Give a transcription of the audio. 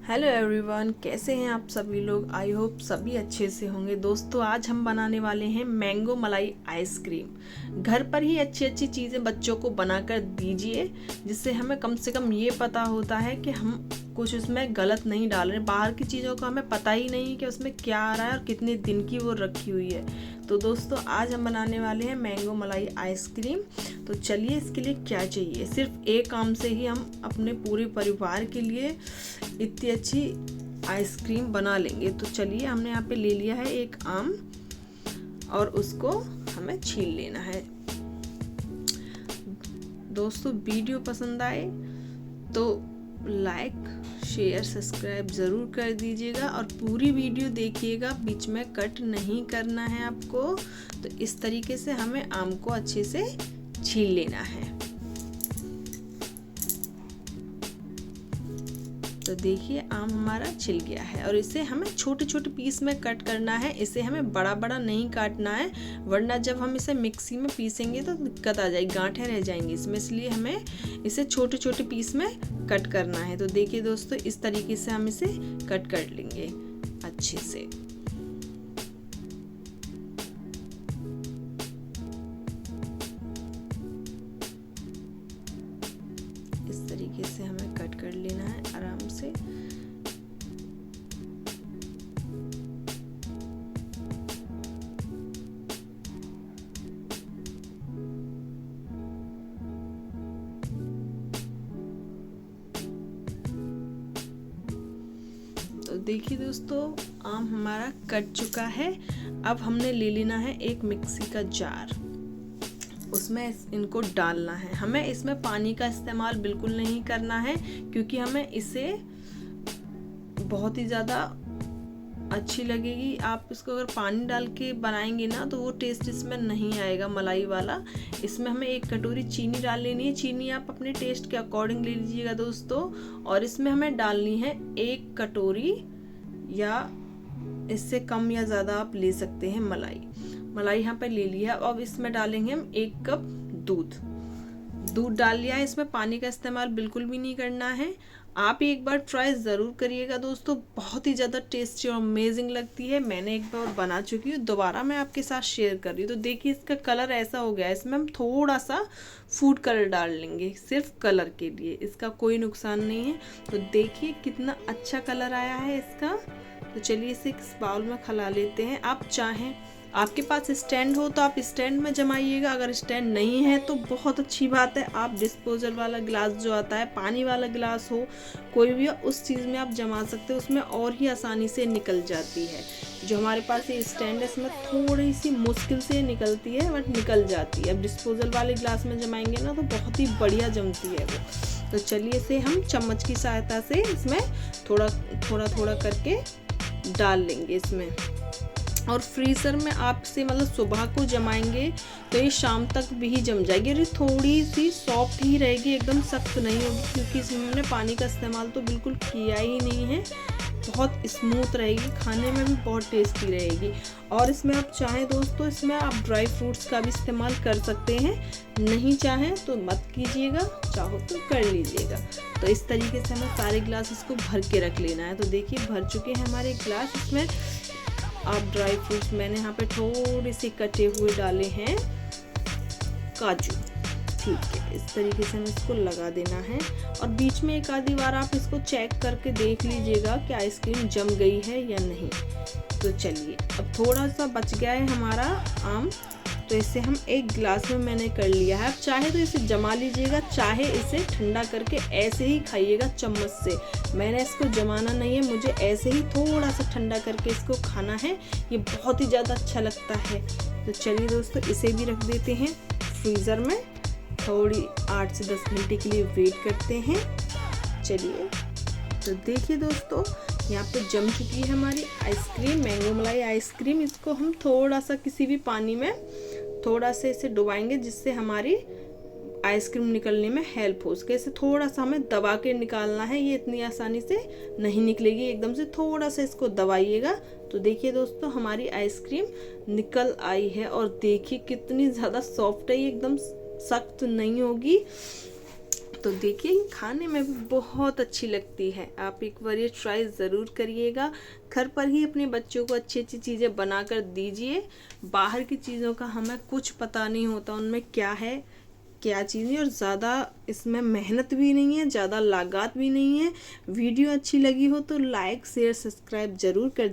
Hello everyone, कैसे हैं आप सभी लोग। आई होप सभी अच्छे से होंगे। दोस्तों, आज हम बनाने वाले हैं मैंगो मलाई आइसक्रीम। घर पर ही अच्छी अच्छी चीज़ें बच्चों को बनाकर दीजिए, जिससे हमें कम से कम ये पता होता है कि हम कुछ उसमें गलत नहीं डाल रहे। बाहर की चीज़ों का हमें पता ही नहीं कि उसमें क्या आ रहा है और कितने दिन की वो रखी हुई है। तो दोस्तों, आज हम बनाने वाले हैं मैंगो मलाई आइसक्रीम। तो चलिए, इसके लिए क्या चाहिए। सिर्फ एक आम से ही हम अपने पूरे परिवार के लिए इतनी अच्छी आइसक्रीम बना लेंगे। तो चलिए, हमने यहाँ पे ले लिया है एक आम और उसको हमें छील लेना है। दोस्तों, वीडियो पसंद आए तो लाइक शेयर सब्सक्राइब ज़रूर कर दीजिएगा और पूरी वीडियो देखिएगा, बीच में कट नहीं करना है आपको। तो इस तरीके से हमें आम को अच्छे से छील लेना है। तो देखिए, आम हमारा छिल गया है और इसे हमें छोटे छोटे पीस में कट करना है। इसे हमें बड़ा बड़ा नहीं काटना है, वरना जब हम इसे मिक्सी में पीसेंगे तो दिक्कत आ जाएगी, गांठें रह जाएंगी इसमें। इसलिए हमें इसे छोटे छोटे पीस में कट करना है। तो देखिए दोस्तों, इस तरीके से हम इसे कट कर लेंगे अच्छे से। इस तरीके से हमें कट कर लेना है आराम से। तो देखिए दोस्तों, आम हमारा कट चुका है। अब हमने ले लेना है एक मिक्सी का जार, उसमें इनको डालना है। हमें इसमें पानी का इस्तेमाल बिल्कुल नहीं करना है, क्योंकि हमें इसे बहुत ही ज़्यादा अच्छी लगेगी। आप इसको अगर पानी डाल के बनाएंगे ना तो वो टेस्ट इसमें नहीं आएगा मलाई वाला। इसमें हमें एक कटोरी चीनी डाल लेनी है। चीनी आप अपने टेस्ट के अकॉर्डिंग ले लीजिएगा दोस्तों। और इसमें हमें डालनी है एक कटोरी, या इससे कम या ज़्यादा आप ले सकते हैं मलाई यहाँ पर ले लिया। अब इसमें डालेंगे हम 1 कप दूध डाल लिया है। इसमें पानी का इस्तेमाल बिल्कुल भी नहीं करना है। आप एक बार ट्राई ज़रूर करिएगा दोस्तों, बहुत ही ज़्यादा टेस्टी और अमेजिंग लगती है। मैंने एक बार बना चुकी हूँ, दोबारा मैं आपके साथ शेयर कर रही हूँ। तो देखिए, इसका कलर ऐसा हो गया है। इसमें हम थोड़ा सा फूड कलर डाल लेंगे, सिर्फ कलर के लिए, इसका कोई नुकसान नहीं है। तो देखिए कितना अच्छा कलर आया है इसका। तो चलिए, इसे इस बाउल में खिला लेते हैं। आप चाहें, आपके पास स्टैंड हो तो आप स्टैंड में जमाइएगा। अगर स्टैंड नहीं है तो बहुत अच्छी बात है, आप डिस्पोजल वाला गिलास जो आता है, पानी वाला गिलास हो, कोई भी उस चीज़ में आप जमा सकते हो। उसमें और ही आसानी से निकल जाती है। जो हमारे पास ये स्टैंड है, इसमें थोड़ी सी मुश्किल से निकलती है, बट निकल जाती है। अब डिस्पोजल वाले गिलास में जमाएंगे ना तो बहुत ही बढ़िया जमती है वो। तो चलिए, इसे हम चम्मच की सहायता से इसमें थोड़ा थोड़ा करके डाल लेंगे इसमें। और फ्रीज़र में आप इसे मतलब सुबह को जमाएंगे तो ये शाम तक भी ही जम जाएगी। और ये थोड़ी सी सॉफ्ट ही रहेगी, एकदम सख्त नहीं होगी, क्योंकि इसमें हमने पानी का इस्तेमाल तो बिल्कुल किया ही नहीं है। बहुत स्मूथ रहेगी, खाने में भी बहुत टेस्टी रहेगी। और इसमें आप चाहें दोस्तों, इसमें आप ड्राई फ्रूट्स का भी इस्तेमाल कर सकते हैं। नहीं चाहें तो मत कीजिएगा, चाहो तो कर लीजिएगा। तो इस तरीके से हमें सारे गिलास इसको भर के रख लेना है। तो देखिए, भर चुके हैं हमारे गिलास। इसमें आप ड्राई फ्रूट्स, मैंने यहाँ पे थोड़े से कटे हुए डाले हैं काजू, ठीक है। इस तरीके से हमें इसको लगा देना है। और बीच में एक आधी बार आप इसको चेक करके देख लीजिएगा कि आइसक्रीम जम गई है या नहीं। तो चलिए, अब थोड़ा सा बच गया है हमारा आम, तो इसे हम एक गिलास में मैंने कर लिया है। अब चाहे तो इसे जमा लीजिएगा, चाहे इसे ठंडा करके ऐसे ही खाइएगा चम्मच से। मैंने इसको जमाना नहीं है, मुझे ऐसे ही थोड़ा सा ठंडा करके इसको खाना है। ये बहुत ही ज़्यादा अच्छा लगता है। तो चलिए दोस्तों, इसे भी रख देते हैं फ्रीज़र में। थोड़ी 8 से 10 घंटे के लिए वेट करते हैं। चलिए, तो देखिए दोस्तों, यहाँ पे जम चुकी है हमारी आइसक्रीम, मैंगो मलाई आइसक्रीम। इसको हम थोड़ा सा किसी भी पानी में थोड़ा से इसे डुबाएंगे, जिससे हमारी आइसक्रीम निकलने में हेल्प हो सके। इसे थोड़ा सा हमें दबा के निकालना है, ये इतनी आसानी से नहीं निकलेगी एकदम से। थोड़ा सा इसको दबाइएगा। तो देखिए दोस्तों, हमारी आइसक्रीम निकल आई है और देखिए कितनी ज़्यादा सॉफ्ट है, ये एकदम सख्त नहीं होगी। तो देखिए ये खाने में भी बहुत अच्छी लगती है। आप एक बार ये ट्राई ज़रूर करिएगा। घर पर ही अपने बच्चों को अच्छी अच्छी चीज़ें बनाकर दीजिए। बाहर की चीज़ों का हमें कुछ पता नहीं होता उनमें क्या है क्या चीज़ नहीं, और ज़्यादा इसमें मेहनत भी नहीं है, ज़्यादा लागत भी नहीं है। वीडियो अच्छी लगी हो तो लाइक शेयर सब्सक्राइब ज़रूर कर